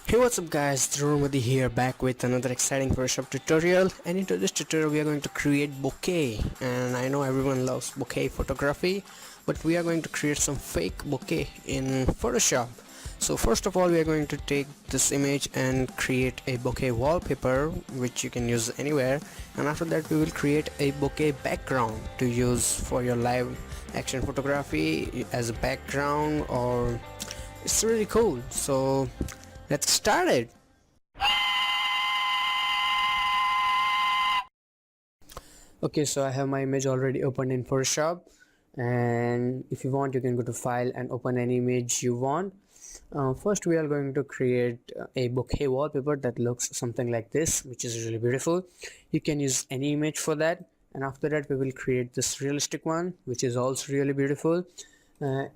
Hey, what's up guys, Dromadi here, back with another exciting Photoshop tutorial. And into this tutorial we are going to create bokeh. And I know everyone loves bokeh photography, but we are going to create some fake bokeh in Photoshop. So first of all, we are going to take this image and create a bokeh wallpaper, which you can use anywhere. And after that we will create a bokeh background to use for your live action photography as a background, or it's really cool. So let's start it. Okay, so I have my image already opened in Photoshop, and if you want you can go to file and open any image you want. First we are going to create a bokeh wallpaper that looks something like this, which is really beautiful. You can use any image for that, and after that we will create this realistic one, which is also really beautiful.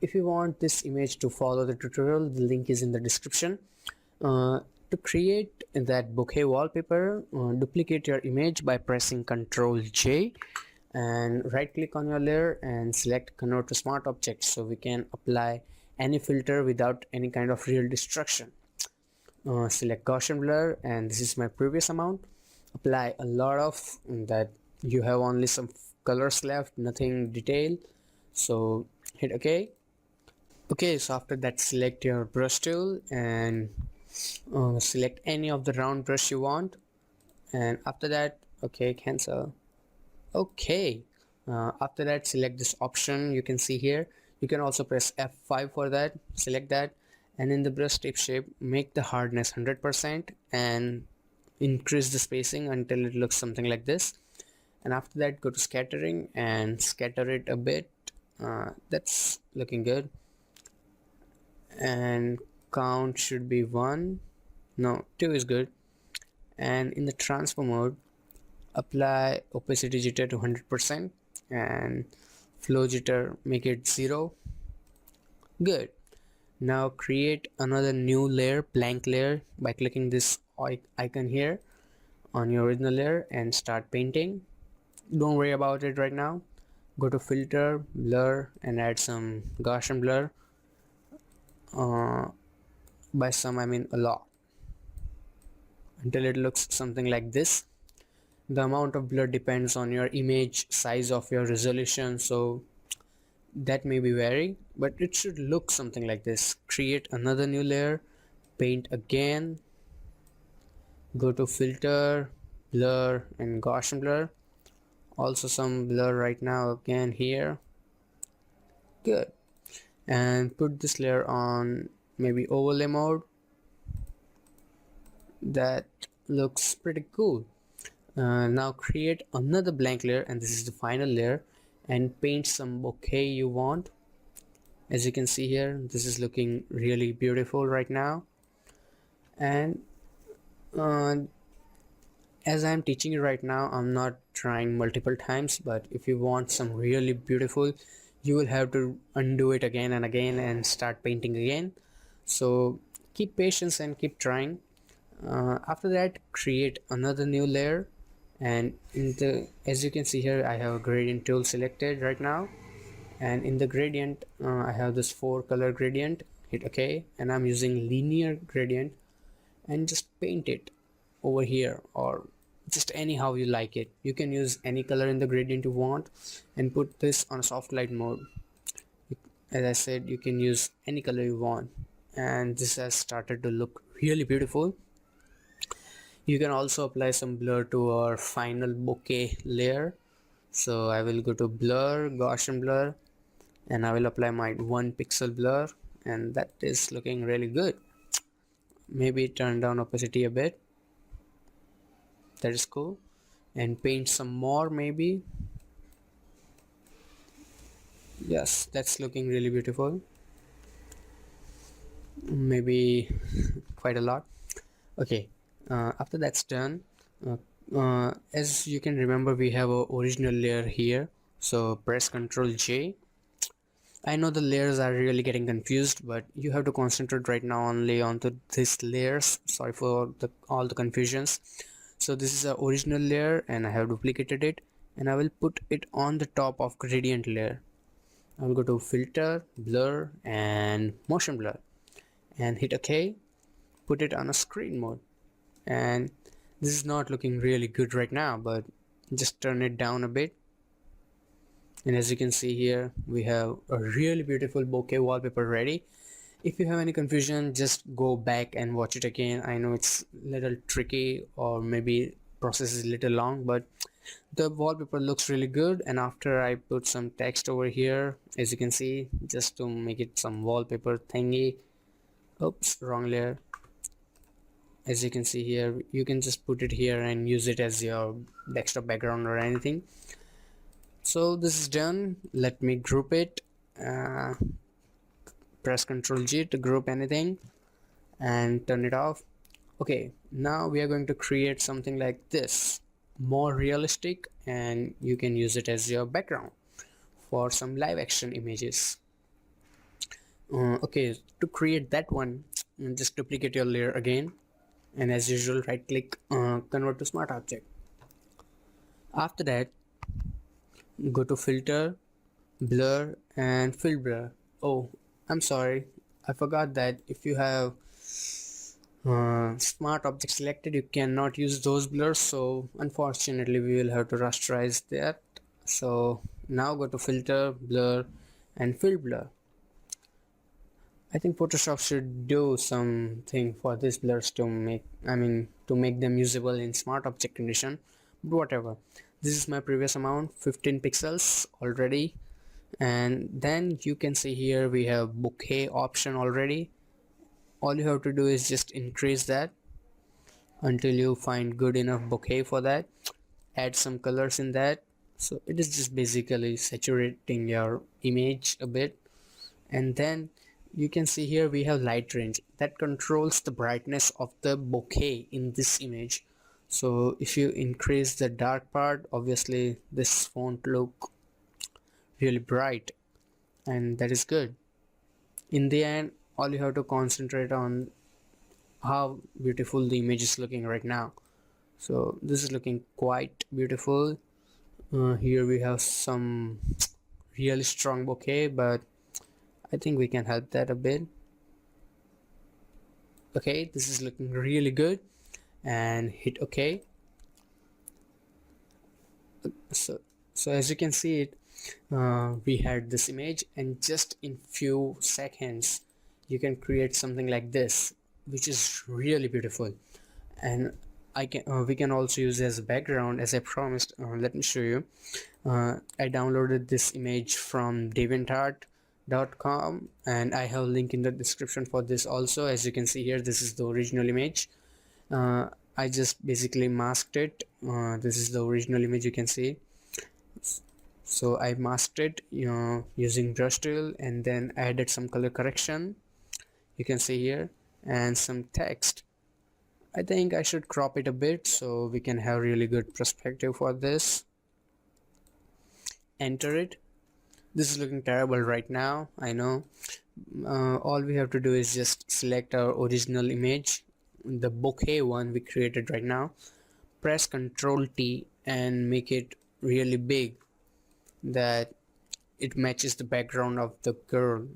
If you want this image to follow the tutorial, the link is in the description. To create that bokeh wallpaper, duplicate your image by pressing Ctrl J and right click on your layer and select convert to smart object, so we can apply any filter without any kind of real destruction. Select Gaussian blur, and this is my previous amount. Apply a lot of that. You have only some colors left, nothing detail, so hit OK. Okay, so after that select your brush tool and select any of the round brush you want, and after that okay, cancel. Okay, after that select this option you can see here. You can also press F5 for that. Select that, and in the brush tip shape make the hardness 100% and increase the spacing until it looks something like this. And after that go to scattering and scatter it a bit. That's looking good, and count should be 1, no, 2 is good. And in the transfer mode apply opacity jitter to 100% and flow jitter make it 0. Good. Now create another new layer, blank layer, by clicking this icon here on your original layer and start painting. Don't worry about it right now. Go to filter, blur, and add some Gaussian blur. By some I mean a lot, until it looks something like this. The amount of blur depends on your image size of your resolution, so that may be vary, but it should look something like this. Create another new layer, paint again, go to filter, blur, and Gaussian blur. Also some blur right now again here. Good. And put this layer on maybe overlay mode. That looks pretty cool. Now create another blank layer, and this is the final layer, and paint some bokeh you want. As you can see here, this is looking really beautiful right now. And uh, as I'm teaching you right now, I'm not trying multiple times, but if you want some really beautiful, you will have to undo it again and again and start painting again. So keep patience and keep trying. After that create another new layer, and in the, as you can see here, I have a gradient tool selected right now, and in the gradient I have this 4 color gradient. Hit OK, and I'm using linear gradient, and just paint it over here, or just anyhow you like it. You can use any color in the gradient you want and put this on soft light mode. As I said, you can use any color you want, and this has started to look really beautiful. You can also apply some blur to our final bokeh layer. So I will go to blur, Gaussian blur, and I will apply my 1 pixel blur, and that is looking really good. Maybe turn down opacity a bit. That is cool. And paint some more maybe. Yes, that's looking really beautiful. Maybe quite a lot. Okay, after that's done, as you can remember, we have a original layer here, so press Ctrl J. I know the layers are really getting confused, but you have to concentrate right now only onto these layers. Sorry for all the confusions. So this is the original layer, and I have duplicated it, and I will put it on the top of gradient layer. I will go to filter, blur, and motion blur, and hit OK. put it on a screen mode. And this is not looking really good right now, but just turn it down a bit. And as you can see here, we have a really beautiful bokeh wallpaper ready. If you have any confusion, just go back and watch it again. I know it's a little tricky, or maybe process is a little long, but the wallpaper looks really good. And after I put some text over here, as you can see, just to make it some wallpaper thingy. Oops, wrong layer. As you can see here, you can just put it here and use it as your desktop background or anything. So this is done. Let me group it. Press Ctrl G to group anything and turn it off. Okay, now we are going to create something like this, more realistic, and you can use it as your background for some live action images. Okay, to create that one, just duplicate your layer again, and as usual, right click, convert to smart object. After that, go to filter, blur, and fill blur. Oh, I'm sorry, I forgot that if you have smart object selected, you cannot use those blurs, so unfortunately we will have to rasterize that. So now go to filter, blur, and fill blur. I think Photoshop should do something for these blurs to make them usable in smart object condition, but whatever. This is my previous amount, 15 pixels already. And then you can see here we have bokeh option already. All you have to do is just increase that until you find good enough bokeh for that. Add some colors in that. So it is just basically saturating your image a bit. And then you can see here we have light range that controls the brightness of the bokeh in this image. So if you increase the dark part, obviously this won't look really bright, and that is good. In the end, all you have to concentrate on how beautiful the image is looking right now. So this is looking quite beautiful. Here we have some really strong bokeh, but I think we can help that a bit. Okay, this is looking really good, and hit OK. So as you can see it, we had this image, and just in few seconds you can create something like this, which is really beautiful. And we can also use as a background, as I promised. Let me show you. I downloaded this image from deviantart.com, and I have a link in the description for this also. As you can see here, this is the original image. I just basically masked it. This is the original image, you can see. So I masked it using brush tool, and then added some color correction, you can see here, and some text. I think I should crop it a bit so we can have really good perspective for this. Enter it. This is looking terrible right now, I know. All we have to do is just select our original image, the bokeh one we created right now. Press Ctrl T and make it really big, that it matches the background of the girl.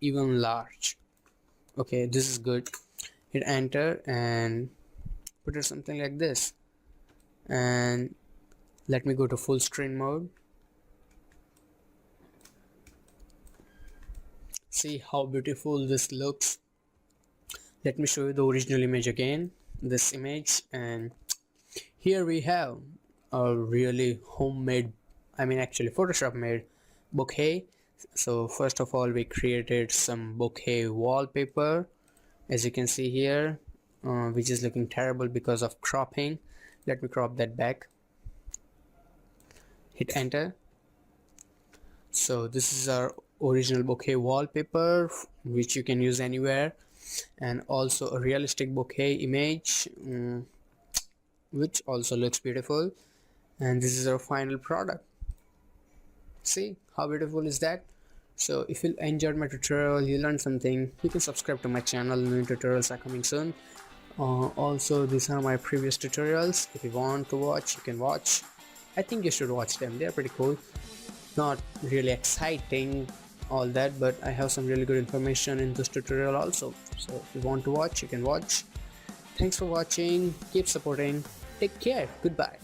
Even large. Okay, this is good. Hit enter and put it something like this. And let me go to full screen mode. See how beautiful this looks. Let me show you the original image again, this image, and here we have a really homemade, actually Photoshop made bokeh. So first of all, we created some bokeh wallpaper, as you can see here, which is looking terrible because of cropping. Let me crop that back. Hit enter. So this is our original bokeh wallpaper, which you can use anywhere, and also a realistic bokeh image, which also looks beautiful. And this is our final product. See how beautiful is that? So if you enjoyed my tutorial, you learned something, you can subscribe to my channel. New tutorials are coming soon. Also, these are my previous tutorials. If you want to watch, you can watch. I think you should watch them, they're pretty cool. Not really exciting, all that, but I have some really good information in this tutorial also. So if you want to watch, you can watch. Thanks for watching, keep supporting, take care, goodbye.